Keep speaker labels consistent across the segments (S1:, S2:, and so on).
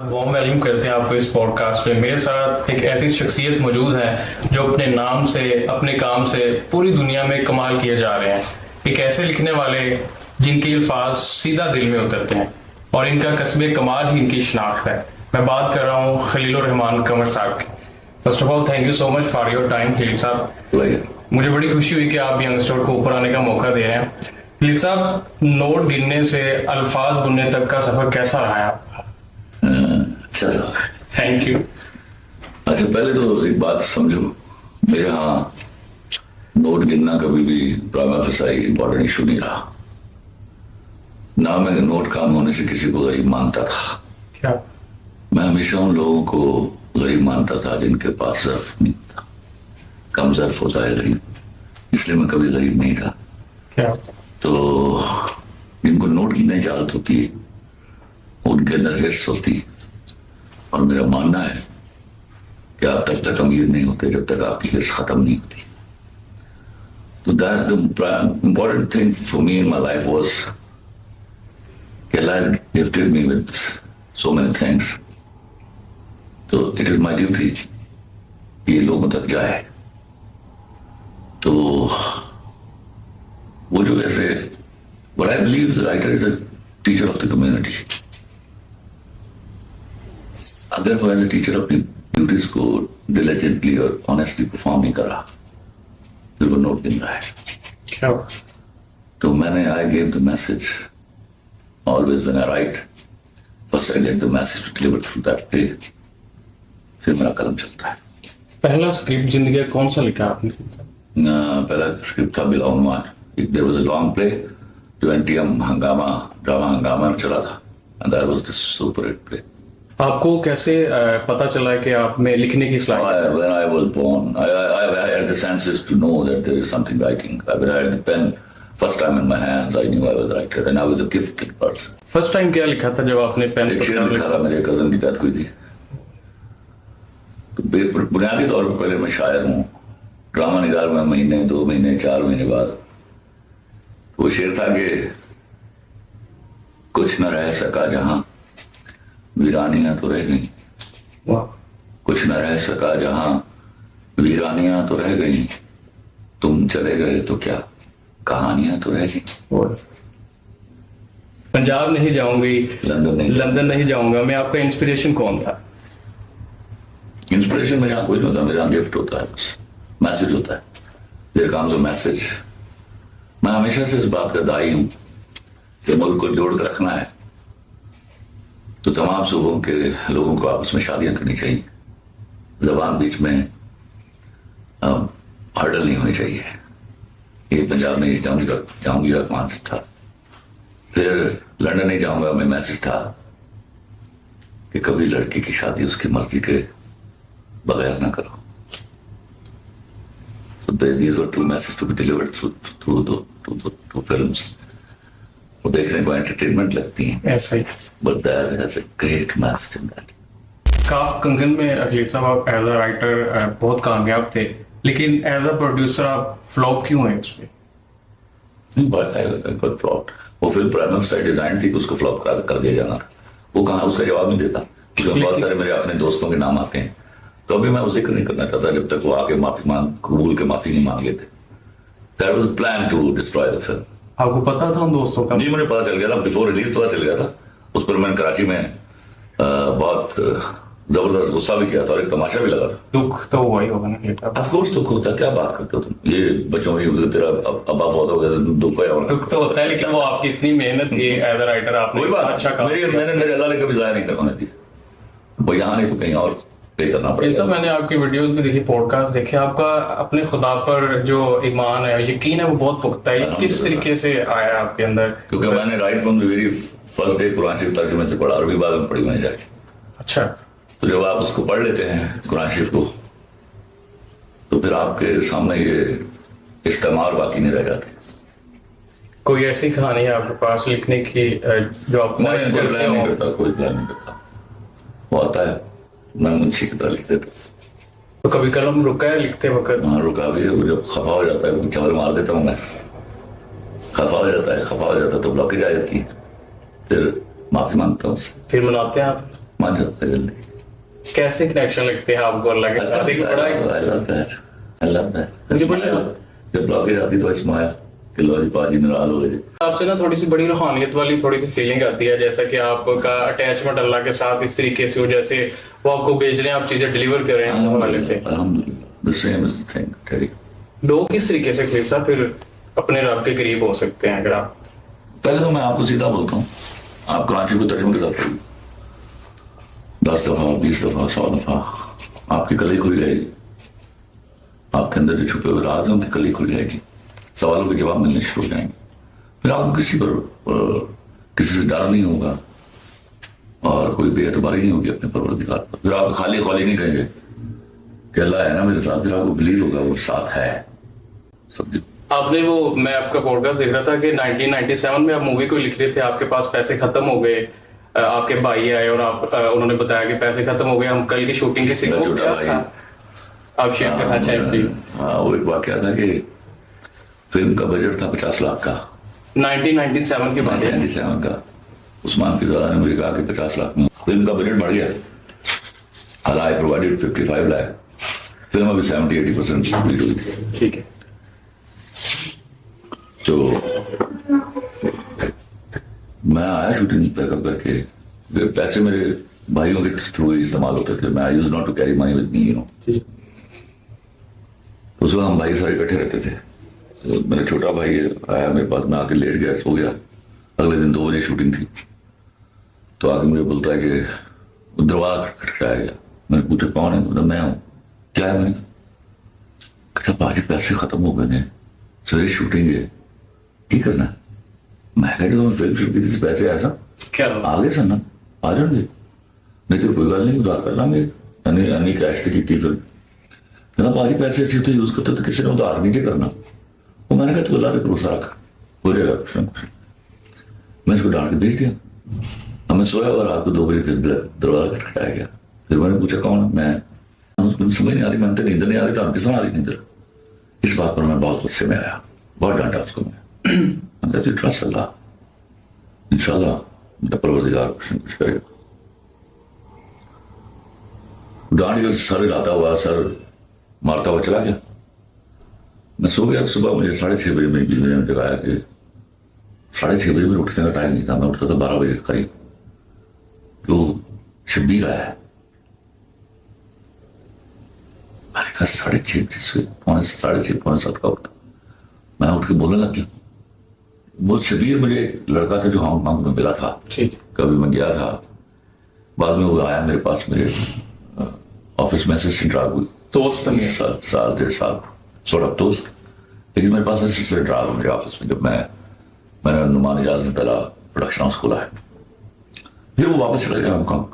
S1: Warm welcome करते हैं आपको इस पॉडकास्ट में। मेरे साथ एक ऐसी शख्सियत मौजूद है जो अपने नाम से, अपने काम से पूरी दुनिया में कमाल किए जा रहे हैं। एक ऐसे लिखने वाले जिनके अल्फाज सीधा दिल में उतरते हैं और इनका कस्बे कमाल ही इनकी शनाख्त है। मैं बात कर रहा हूँ खलीलुर रहमान कमर साहब की। First of all thank you so much for your time Khalil साहब। मुझे बड़ी खुशी हुई कि आप यंगस्टर को ऊपर आने का मौका दे रहे हैं। खलील साहब, नोट गिनने से अल्फाज बुनने तक का सफर कैसा रहा है आपका?
S2: अच्छा सा।
S1: Thank you.
S2: अच्छा, पहले तो एक बात समझो, मेरे यहाँ नोट गिनना कभी भी प्राइमा फेसाई इंपॉर्टेंट इशू नहीं रहा। ना मैं नोट काम होने से किसी को गरीब मानता था।
S1: क्या?
S2: मैं हमेशा उन लोगों को गरीब मानता था जिनके पास ज़र्फ नहीं था। कम ज़र्फ होता है गरीब, इसलिए मैं कभी गरीब नहीं था।
S1: क्या?
S2: तो जिनको नोट गिनने की आदत होती है उनके अंदर हिर्स होती है, और मेरा मानना है कि आप तब तक अमीर नहीं होते जब तक आपकी हिर्स खत्म नहीं होती। तो that the important thing for me in my life was कि Allah has gifted me with so many things, तो इट इज माय ड्यूटी कि ये लोगों तक जाए। तो वो जो ऐसे what I believe the writer is a teacher of the community। अगर वो एज टीचर अपनी ड्यूटीज को डिलिजेंटली और ऑनेस्टली परफॉर्म नहीं कर रहा, फिर वो नोट गिन रहा है।
S1: क्या?
S2: तो मैंने I gave the message always when I write, first I get the message to deliver through that day, फिर मेरा कलम चलता है।
S1: पहला स्क्रिप्ट जिंदगी का कौन सा लिखा आपने?
S2: पहला स्क्रिप्ट था बिलाउन मान। There was a long play जो एनटीएम हंगामा ड्रामा हंगामा में चला था, and that was the super hit play.
S1: आपको कैसे पता चला कि आप में लिखने की सलाहियत?
S2: When I was born, I had the senses to know that there is something writing. When I had the pen first time in my hands, I knew I was a writer, and I was a gifted person.
S1: First time क्या लिखा था जब आपने pen
S2: एक शेर लिखा था, मेरे कजन की डेथ हुई थी। तो बुनियादी तौर पर पहले मैं शायर हूँ, ड्रामा निगार में महीने 2 महीने 4 महीने बाद। वो शेर था कि कुछ न रह सका जहां वीरानियां तो रह गई,
S1: वाह।
S2: कुछ न रह सका जहां वीरानियां तो रह गई, तुम चले गए तो क्या कहानियां तो रह गई।
S1: और पंजाब नहीं जाऊंगी, लंदन नहीं जाऊंगा मैं, आपका इंस्पिरेशन कौन था?
S2: इंस्पिरेशन मेरे यहाँ कोई नहीं होता, मेरे यहाँ गिफ्ट होता है, बस मैसेज होता है। There comes a message. मैं हमेशा से इस बात का दाई हूं कि मुल्क को जोड़ कर रखना है तो तमाम सूबों के लोगों को आपस में शादियां करनी चाहिए, जबान बीच में हर्डल नहीं होनी चाहिए। ये पंजाब नहीं जाऊंगी रखमान से था, फिर लंदन नहीं जाऊंगा मैं मैसेज था कि कभी लड़की की शादी उसकी मर्जी के बगैर ना करो। So these were two messages to be delivered through two films। वो देखने को एंटरटेनमेंट लगती हैं,
S1: ऐसा ही।
S2: but there is a great message in that।
S1: काफ कंगन में अखिलेश साहब आप एज अ राइटर बहुत कामयाब थे, लेकिन एज अ प्रोड्यूसर आप फ्लॉप क्यों हैं इसमें?
S2: फ्लॉप, वो फिल्म प्राइमरी साइड डिजाइन थी, उसको फ्लॉप कर दिया जाना था। वो कहाँ उसका जवाब नहीं देता, क्योंकि बहुत सारे मेरे अपने दोस्तों के नाम आते हैं। तो अभी मैं उसे नहीं करना चाहता जब तक वो आके कबूल के माफी नहीं मांग लेते। That was a plan to destroy the film।
S1: आपको पता था उन दोस्तों का?
S2: जी, मुझे पता चल गया था, बिफोर रिलीज पता चल गया था। उस पर मैंने कराची में बहुत जबरदस्त गुस्सा भी किया था और एक तमाशा भी लगा था।
S1: दुख तो हुआ ही होगा ना?
S2: ऑफ कोर्स दुख होता है, क्या बात करते हो तुम, ये बच्चों की तेरा अब्बा बहुत हो गया, दुख है।
S1: दुख तो होता है, लेकिन वो आपकी इतनी मेहनत की एज अ राइटर, आपने
S2: कोई बात
S1: अच्छा काम
S2: मैंने मेरे अल्लाह ने कभी जाया नहीं करवाने दी, वो यहाँ नहीं तो कहीं और पे करना पड़ेगा।
S1: मैंने आपकी वीडियोस भी देखी, पॉडकास्ट देखे, आपका अपने खुदा पर जो ईमान है, यकीन है, वो बहुत पुख्ता है। किस तरीके से आया आपके अंदर?
S2: क्योंकि मैंने right from the very first day कुरान शरीफ तर्जुमे से पढ़ा, अरबी बाद में पढ़ी मैंने जाके।
S1: अच्छा।
S2: तो जब आप उसको पढ़ लेते हैं कुरान शरीफ को, तो फिर आपके सामने ये इस्तेमाल बाकी नहीं रह जाते।
S1: कोई ऐसी कहानी है आपके पास लिखने की जो आप
S2: कोई प्लान नहीं करता, वो आता है, मैं मुंशी की तरह लिख देता।
S1: तो कभी कलम रुका है लिखते वक्त?
S2: हाँ, रुका भी है। जब खफा हो जाता है, चावल मार देता हूँ मैं, खफा हो जाता है तो ब्लॉकेज आ जाती है, फिर माफी मांगता हूँ उससे।
S1: फिर मनाते हैं आप?
S2: मान जाता है जल्दी।
S1: कैसे कनेक्शन लगते हैं आपको अल्लाह के साथ? एक बड़ा
S2: I love that. जब ब्लॉकेज आती तो इसमाया कि लो जी पाजी नाराज हो गए।
S1: आपसे ना थोड़ी सी बड़ी रूहानियत वाली थोड़ी सी फीलिंग आती है, जैसा कि आपका अटैचमेंट अल्लाह के साथ इस तरीके से हो जैसे वो आपको भेज रहे हैं, आप चीजें डिलीवर कर रहे हैं उस हवाले से।
S2: अल्हम्दुलिल्लाह, the same is the thing, Teddy.
S1: लोग किस तरीके से फिर सा फिर अपने रब के करीब हो सकते हैं? अगर आप
S2: पहले तो मैं आपको सीधा बोलता हूँ, आप कराची को तर्जुमे के साथ पढ़िए 10 दफा 20 दफा 100 दफा, आपकी कली खुल जाएगी। आपके अंदर जो छुपे हुए राज हैं उनकी कली खुल जाएगी, सवालों के जवाब मिलने शुरू हो जाएंगे। फिर आपको किसी से डर नहीं होगा और कोई बेएतबारी नहीं होगी अपने परवरदिगार पर। फिर आप खाली खाली नहीं कहेंगे कि अल्लाह है ना मेरे साथ, फिर आपको बिलीव होगा वो साथ है। सब
S1: आपने वो, मैं आपका पॉडकास्ट देख रहा था कि 1997 में आप मूवी को लिख रहे थे, आपके पास पैसे खत्म हो गए, आपके भाई आए और उन्होंने बताया कि पैसे खत्म हो गए, हम कल की शूटिंग की
S2: मेरा छोटा भाई,
S1: आप शेयर करना चाहें प्लीज?
S2: हाँ, वो एक बात क्या था कि फिल्म का बजट था 50 लाख का,
S1: 1997 की बात है।
S2: 1997 का। उस्मान की ने मुझे कहा कि 50 लाख में फिल्म का बजट बढ़ गया, आई प्रोवाइडेड 55 लाख। फिल्म अभी 70-80% कंप्लीट हुई थी।
S1: ठीक है।
S2: तो मैं आया शूटिंग पैकअप करके, पैसे मेरे भाइयों के थ्रू इस्तेमाल होते थे, मैं I use not to carry money with me, you know. तो उस वक्त हम भाई सारे इकट्ठे रहते थे। तो मेरा छोटा भाई आया मेरे पास, मैं आके लेट गया, सो गया। अगले दिन 2 बजे शूटिंग थी, तो आके मुझे बोलता है कि दरवाजा खटखटाया गया। मैंने पूछा कौन है? तो मैं हूँ। क्या है? मैंने कहता भाजी पैसे खत्म हो गए हैं, सवेरे शूटिंग है, की करना है? मैं कहता तो फिल्म शूट की थी, पैसे ऐसा
S1: क्या
S2: आगे सर ना आ जाएंगे, नहीं तो कोई गल नहीं, उधार कर लांगे। अन्नी कैश से की फिल्म। कहना भाजी पैसे ऐसे तो यूज करते तो किसी ने उधार नहीं करना। तो मैंने कहा तू अल्लाह पे भरोसा रख, हो जाएगा कुछ ना कुछ। मैं इसको डांट के भेज दिया। अब मैं सोया और रात को 2 बजे दरवाजा खटखटाया गया। फिर मैंने पूछा कौन? मैं उसको समझ नहीं आ रही, मैं तो नींद नहीं आ रही, तो किस आ रही नींद? इस बात पर मैं बहुत गुस्से में आया, बहुत डांटा उसको मैं ट्रस्ट अल्लाह, इंशाल्लाह मेरा परवरदिगार कुछ न कुछ करेगा। डांट के सर हिलाता हुआ, सर मारता हुआ चला गया। मैं सो गया। सुबह मुझे 6:30 बजे मेरी बीवी ने जगाया कि 6:30 बजे मेरे उठने का टाइम नहीं था, मैं उठता था 12 बजे करीब। तो शब्बीर आया है। मैंने कहा 6:30 बजे से 6:30 पौने 7 का वक्त। मैं उठ के बोलने लग गया। वो शबीर मुझे लड़का था जो हांगकांग में मिला था, कभी मैं गया था। बाद में वो आया मेरे पास, मेरे ऑफिस में असिस्टेंट रहा, हुई
S1: दोस्त
S2: साल 1.5 साल सॉर्ट ऑफ दोस्त। लेकिन मेरे पास असिस्टेंट रहा मेरे ऑफिस में, जब मैंने नुमान इजाज में पहला प्रोडक्शन हाउस खोला है। फिर वो वापस चला गया हांगकांग।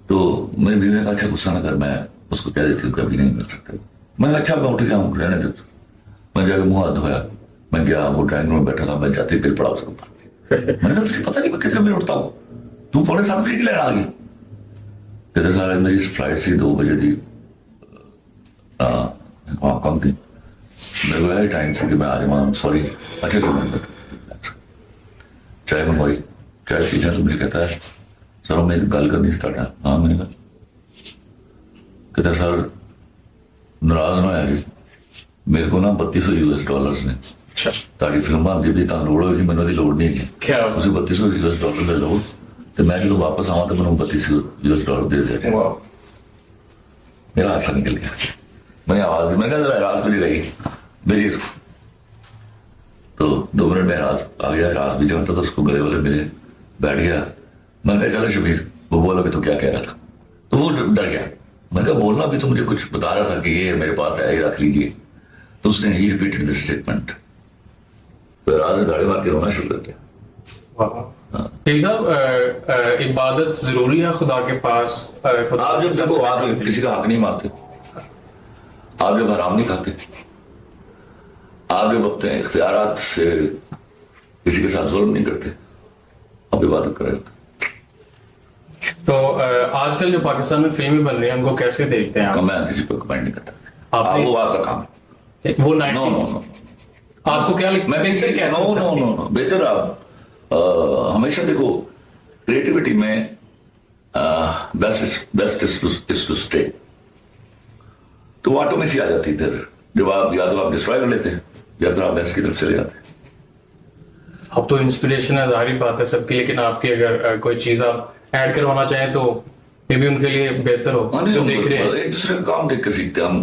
S2: तो मेरी बीवी ने कहा अच्छा गुस्सा ना कर, मैं उसको कह देती हूँ कभी नहीं मिल सकते। मैंने अच्छा मैं उठ गया, रहने दो। मैं जाकर मुंह हाथ धोया, मैं गया, वो ड्राइंग रूम में बैठा था, मैं जाते गिर पड़ा उसके ऊपर। मैंने कहा तुझे पता नहीं मैं कितने बजे उठता हूँ, तू 6:45 बजे की लेना आ गई? कहते सारा मेरी फ्लाइट थी 2 बजे थी हांगकांग की, मेरे को यही टाइम से कि मैं आ जाऊँ, सॉरी। अच्छा चाय मंगवाई, चाय पीछा तो मुझे कहता है सर मैं एक गल करनी स्टार्ट है। हाँ मैंने कहा, कहता सर नाराज ना है जी, मेरे को ना $3200 ने ताड़ी फिल्मां जिहदी तां लोड़ होएगी, मैनूं दी लोड़ नहीं है। तुसीं $3200 ले लो तो मैं जो वापस आवां तो मैनूं $3200 दे दिया। मेरा हादसा निकल गया। मैंने आवाज, मैं कहा राज मेरी रही मेरी इसको। तो 2 मिनट में राज आ गया, राज भी जानता था उसको, गले वाले मिले, बैठ गया। मैंने कहा चलो शबीर, वो बोला कि तू क्या कह रहा था? तो वो डर गया। मैंने कहा बोलना भी, तो मुझे कुछ बता रहा था कि ये मेरे पास है, ये रख लीजिए। तो उसने ही रिपीटेड दिस स्टेटमेंट। तो राज ने गाड़ी मार के रोना शुरू कर दिया।
S1: साहब इबादत जरूरी है खुदा के पास?
S2: आप जब देखो, आप किसी का हक नहीं मारते, आप जब हराम नहीं खाते, आप जब अपने इख्तियारात से किसी के साथ जुल्म नहीं करते, आप इबादत कर रहे होते।
S1: तो आजकल जो पाकिस्तान में फिल्में बन रही हैं उनको कैसे देखते हैं आप?
S2: मैं किसी पर कमेंट नहीं करता, वो आपका काम है।
S1: वो
S2: नो
S1: आपको क्या लगता है?
S2: नो बेहतर आप हमेशा देखो, क्रिएटिविटी में बेस्ट इज टू स्टे। तो वो ऑटो में सी आ जाती फिर, जब आप या तो आप डिस्ट्रॉय कर लेते हैं या फिर आप बेस्ट की तरफ चले जाते हैं।
S1: अब तो इंस्पिरेशन है, जाहिर बात है सबकी, लेकिन आपकी अगर कोई चीज आप ऐड करवाना चाहें तो ये भी उनके लिए बेहतर हो, जो देख रहे हैं।
S2: एक दूसरे का काम देख कर सीखते हैं हम।